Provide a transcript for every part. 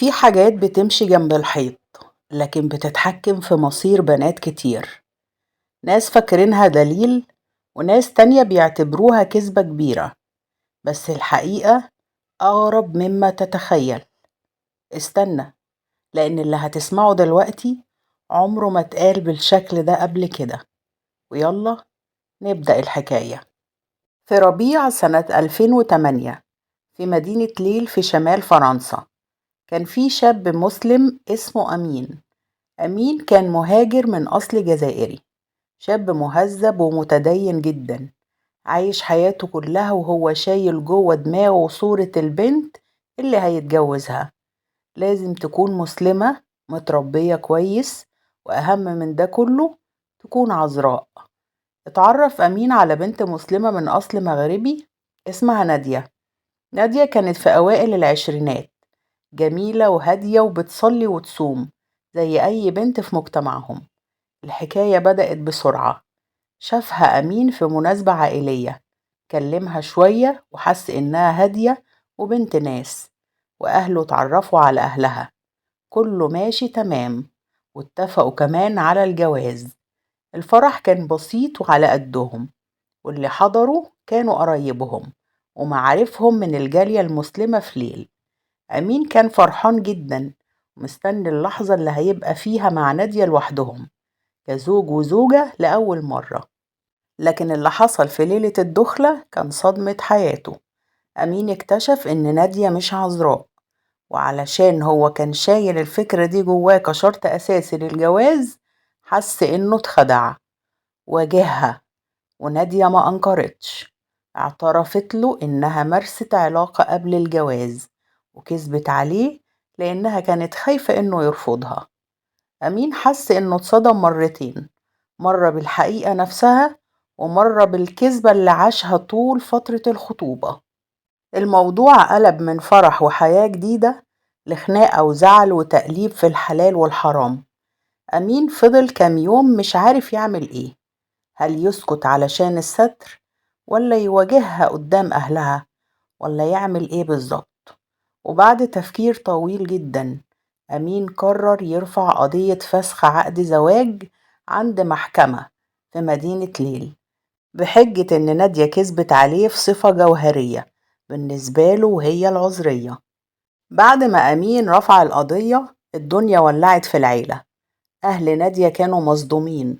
في حاجات بتمشي جنب الحيط، لكن بتتحكم في مصير بنات كتير. ناس فاكرينها دليل، وناس تانية بيعتبروها كذبة كبيرة. بس الحقيقة أغرب مما تتخيل. استنى، لأن اللي هتسمعه دلوقتي عمره ما اتقال بالشكل ده قبل كده. ويلا نبدأ الحكاية. في ربيع سنة 2008، في مدينة ليل في شمال فرنسا، كان في شاب مسلم اسمه أمين. أمين كان مهاجر من أصل جزائري، شاب مهذب ومتدين جدا، عايش حياته كلها وهو شايل جوه دماغه صورة البنت اللي هيتجوزها. لازم تكون مسلمة متربية كويس، وأهم من ده كله تكون عذراء. اتعرف أمين على بنت مسلمة من أصل مغربي اسمها نادية. نادية كانت في أوائل العشرينات، جميلة وهادية وبتصلي وتصوم زي أي بنت في مجتمعهم. الحكاية بدأت بسرعة. شافها أمين في مناسبة عائلية، كلمها شوية وحس إنها هادية وبنت ناس، وأهله اتعرفوا على أهلها. كله ماشي تمام، واتفقوا كمان على الجواز. الفرح كان بسيط وعلى قدهم، واللي حضروا كانوا قرايبهم ومعارفهم من الجالية المسلمة في ليل. أمين كان فرحان جدا، ومستني اللحظة اللي هيبقى فيها مع نادية لوحدهم كزوج وزوجة لأول مرة. لكن اللي حصل في ليلة الدخلة كان صدمة حياته. أمين اكتشف إن نادية مش عذراء، وعلشان هو كان شايل الفكرة دي جواه كشرط أساسي للجواز، حس إنه اتخدع. واجهها، ونادية ما أنكرتش، اعترفت له إنها مارست علاقة قبل الجواز، وكذبت عليه لأنها كانت خايفة إنه يرفضها. أمين حس إنه اتصدم مرتين، مرة بالحقيقة نفسها، ومرة بالكذبة اللي عاشها طول فترة الخطوبة. الموضوع قلب من فرح وحياة جديدة لخناقة وزعل وتقليب في الحلال والحرام. أمين فضل كام يوم مش عارف يعمل إيه، هل يسكت علشان الستر، ولا يواجهها قدام أهلها، ولا يعمل إيه بالظبط. وبعد تفكير طويل جدا، أمين قرر يرفع قضية فسخ عقد زواج عند محكمة في مدينة ليل، بحجة إن نادية كذبت عليه في صفة جوهرية بالنسبة له وهي العذرية. بعد ما أمين رفع القضية، الدنيا ولعت في العيلة. أهل نادية كانوا مصدومين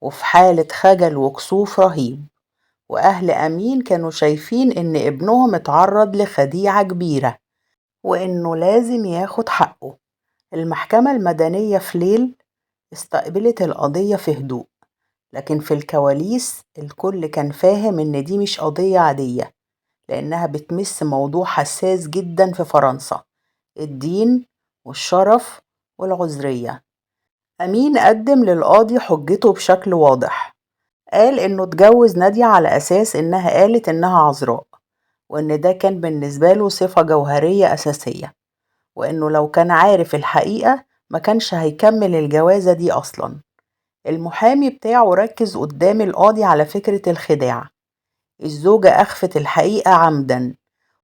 وفي حالة خجل وكسوف رهيب، وأهل أمين كانوا شايفين إن ابنهم اتعرض لخديعة كبيرة، وإنه لازم ياخد حقه. المحكمة المدنية في ليل استقبلت القضية في هدوء، لكن في الكواليس الكل كان فاهم إن دي مش قضية عادية، لأنها بتمس موضوع حساس جدا في فرنسا: الدين والشرف والعذرية. أمين قدم للقاضي حجته بشكل واضح، قال إنه اتجوز نادية على أساس إنها قالت إنها عذراء، وإن ده كان بالنسبة له صفة جوهرية أساسية، وإنه لو كان عارف الحقيقة ما كانش هيكمل الجوازة دي أصلا. المحامي بتاعه ركز قدام القاضي على فكرة الخداع. الزوجة أخفت الحقيقة عمدا،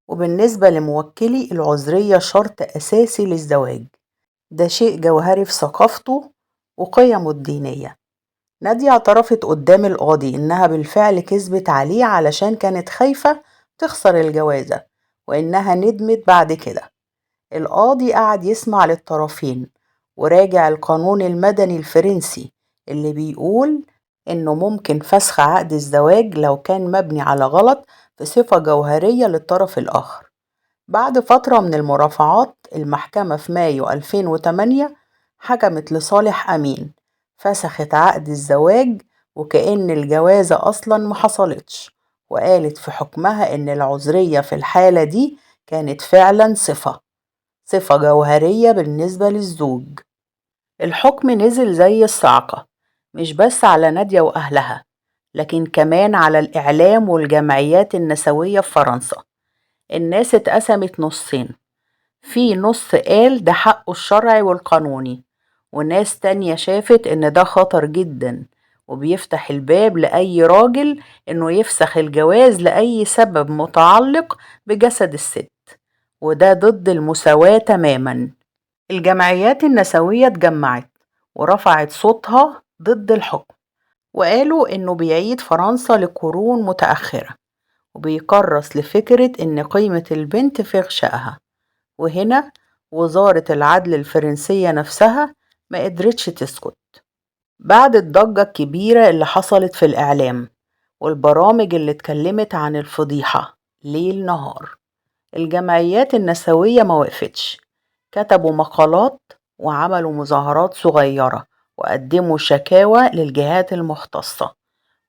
وبالنسبة لموكلي العذرية شرط أساسي للزواج، ده شيء جوهري في ثقافته وقيمه الدينية. نادية اعترفت قدام القاضي إنها بالفعل كذبت عليه علشان كانت خايفة تخسر الجوازة، وإنها ندمت بعد كده. القاضي قعد يسمع للطرفين، وراجع القانون المدني الفرنسي اللي بيقول إنه ممكن فسخ عقد الزواج لو كان مبني على غلط في صفة جوهرية للطرف الآخر. بعد فترة من المرافعات، المحكمة في مايو 2008 حكمت لصالح أمين، فسخت عقد الزواج وكأن الجوازة أصلا محصلتش، وقالت في حكمها إن العذرية في الحالة دي كانت فعلا صفة جوهرية بالنسبة للزوج. الحكم نزل زي الصعقة، مش بس على نادية وأهلها، لكن كمان على الإعلام والجمعيات النسوية في فرنسا. الناس اتقسمت نصين، في نص قال ده حقه الشرعي والقانوني، وناس تانية شافت إن ده خطر جدا وبيفتح الباب لأي راجل إنه يفسخ الجواز لأي سبب متعلق بجسد الست، وده ضد المساواة تماما. الجمعيات النسوية اتجمعت ورفعت صوتها ضد الحكم، وقالوا إنه بيعيد فرنسا لقرون متأخرة وبيكرس لفكرة إن قيمة البنت في غشائها. وهنا وزارة العدل الفرنسية نفسها ما قدرتش تسكت بعد الضجة الكبيرة اللي حصلت في الإعلام والبرامج اللي اتكلمت عن الفضيحة ليل نهار. الجمعيات النسوية ما وقفتش، كتبوا مقالات وعملوا مظاهرات صغيرة وقدموا شكاوى للجهات المختصة،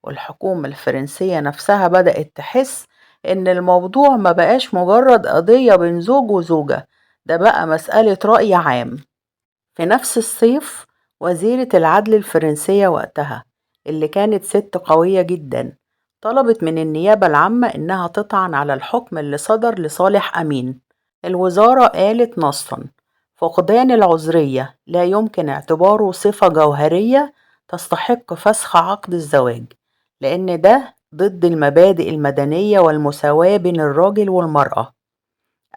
والحكومة الفرنسية نفسها بدأت تحس إن الموضوع ما بقاش مجرد قضية بين زوج وزوجة، ده بقى مسألة رأي عام. في نفس الصيف وزيرة العدل الفرنسية وقتها اللي كانت ست قوية جدا طلبت من النيابة العامة إنها تطعن على الحكم اللي صدر لصالح أمين. الوزارة قالت نصا: فقدان العذرية لا يمكن اعتباره صفة جوهرية تستحق فسخ عقد الزواج، لأن ده ضد المبادئ المدنية والمساواة بين الراجل والمرأة.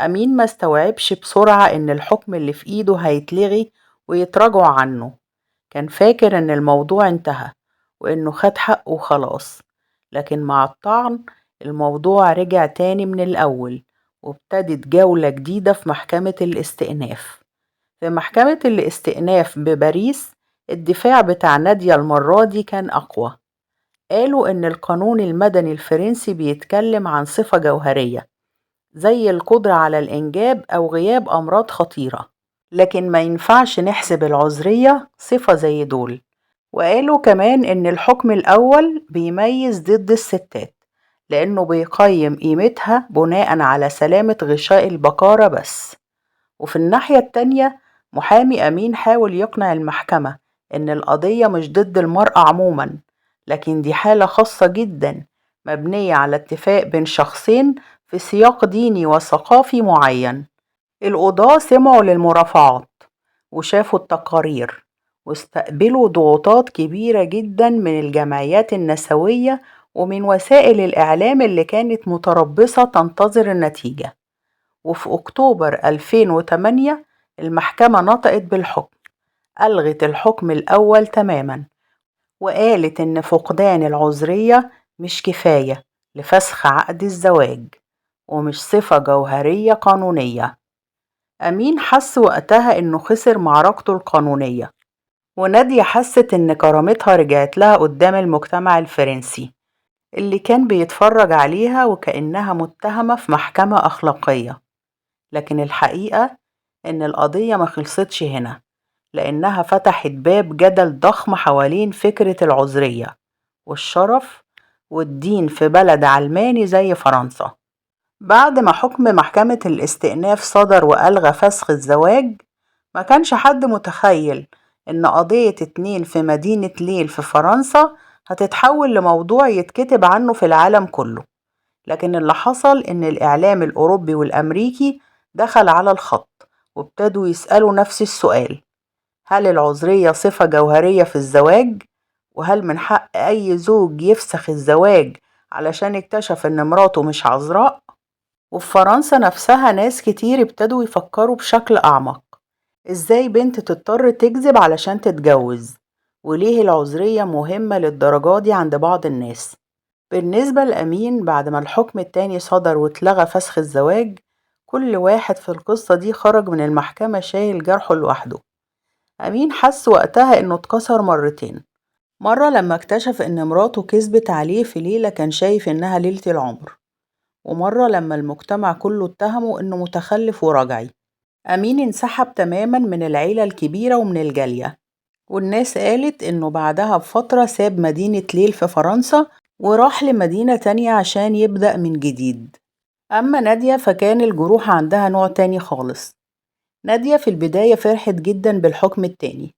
أمين ما استوعبش بسرعة إن الحكم اللي في إيده هيتلغي ويتراجعوا عنه، كان فاكر إن الموضوع انتهى وإنه خد حقه وخلاص. لكن مع الطعن الموضوع رجع تاني من الأول، وابتدت جولة جديدة في محكمة الاستئناف. في محكمة الاستئناف بباريس الدفاع بتاع نادية المرة دي كان أقوى. قالوا إن القانون المدني الفرنسي بيتكلم عن صفة جوهرية زي القدرة على الإنجاب أو غياب أمراض خطيرة، لكن ما ينفعش نحسب العذرية صفة زي دول. وقالوا كمان إن الحكم الأول بيميز ضد الستات لأنه بيقيم قيمتها بناء على سلامة غشاء البكارة بس. وفي الناحية التانية محامي أمين حاول يقنع المحكمة إن القضية مش ضد المرأة عموما، لكن دي حالة خاصة جدا مبنية على اتفاق بين شخصين في سياق ديني وثقافي معين. القضاة سمعوا للمرافعات وشافوا التقارير واستقبلوا ضغوطات كبيرة جدا من الجمعيات النسوية ومن وسائل الإعلام اللي كانت متربصة تنتظر النتيجة. وفي أكتوبر 2008 المحكمة نطقت بالحكم، ألغت الحكم الأول تماما وقالت إن فقدان العذرية مش كفاية لفسخ عقد الزواج ومش صفة جوهرية قانونية. أمين حس وقتها إنه خسر معركته القانونية، ونادية حست إن كرامتها رجعت لها قدام المجتمع الفرنسي اللي كان بيتفرج عليها وكأنها متهمة في محكمة أخلاقية. لكن الحقيقة إن القضية ما خلصتش هنا، لأنها فتحت باب جدل ضخم حوالين فكرة العذرية والشرف والدين في بلد علماني زي فرنسا. بعد ما حكم محكمة الاستئناف صدر وألغى فسخ الزواج، ما كانش حد متخيل إن قضية اتنين في مدينة ليل في فرنسا هتتحول لموضوع يتكتب عنه في العالم كله. لكن اللي حصل إن الإعلام الأوروبي والأمريكي دخل على الخط وابتدوا يسألوا نفس السؤال: هل العذرية صفة جوهرية في الزواج؟ وهل من حق أي زوج يفسخ الزواج علشان اكتشف إن مراته مش عذراء؟ وفي فرنسا نفسها ناس كتير ابتدوا يفكروا بشكل أعمق: إزاي بنت تضطر تكذب علشان تتجوز؟ وليه العذرية مهمة للدرجة دي عند بعض الناس؟ بالنسبة لأمين بعد ما الحكم التاني صدر واتلغى فسخ الزواج، كل واحد في القصة دي خرج من المحكمة شايل جرحه لوحده. أمين حس وقتها إنه اتكسر مرتين: مرة لما اكتشف إن مراته كذبت عليه في ليلة كان شايف إنها ليلة العمر، ومرة لما المجتمع كله اتهمه إنه متخلف ورجعي. أمين انسحب تماما من العيلة الكبيرة ومن الجالية، والناس قالت إنه بعدها بفترة ساب مدينة ليل في فرنسا وراح لمدينة تانية عشان يبدأ من جديد. أما نادية فكان الجروح عندها نوع تاني خالص. نادية في البداية فرحت جدا بالحكم التاني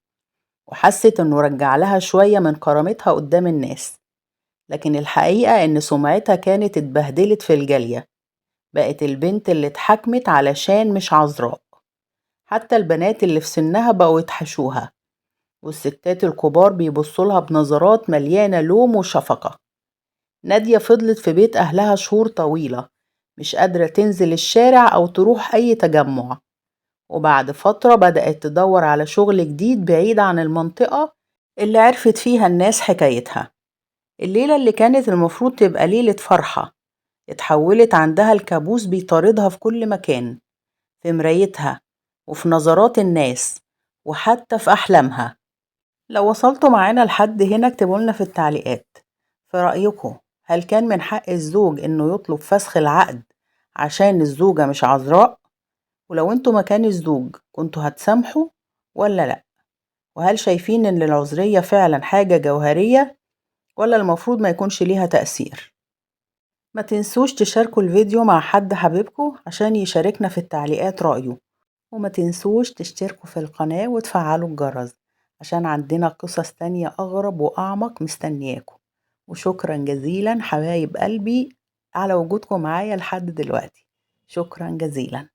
وحست إنه رجع لها شوية من كرامتها قدام الناس، لكن الحقيقة إن سمعتها كانت اتبهدلت في الجالية. بقت البنت اللي اتحكمت علشان مش عذراء، حتى البنات اللي في سنها بقوا يتحشوها، والستات الكبار بيبصولها بنظرات مليانة لوم وشفقة. نادية فضلت في بيت أهلها شهور طويلة، مش قادرة تنزل الشارع أو تروح أي تجمع، وبعد فترة بدأت تدور على شغل جديد بعيد عن المنطقة اللي عرفت فيها الناس حكايتها. الليلة اللي كانت المفروض تبقى ليلة فرحة اتحولت عندها لكابوس بيطاردها في كل مكان، في مرايتها وفي نظرات الناس وحتى في أحلامها. لو وصلتوا معانا لحد هنا اكتبولنا في التعليقات، في رأيكم هل كان من حق الزوج إنه يطلب فسخ العقد عشان الزوجة مش عذراء؟ ولو انتوا مكان الزوج كنتوا هتسامحوا ولا لأ؟ وهل شايفين إن العذرية فعلا حاجة جوهرية ولا المفروض ما يكونش ليها تأثير؟ ما تنسوش تشاركوا الفيديو مع حد حبيبكم عشان يشاركنا في التعليقات رأيه، وما تنسوش تشتركوا في القناة وتفعلوا الجرس عشان عندنا قصص تانية أغرب وأعمق مستنياكم. وشكرا جزيلا حبايب قلبي على وجودكم معايا لحد دلوقتي. شكرا جزيلا.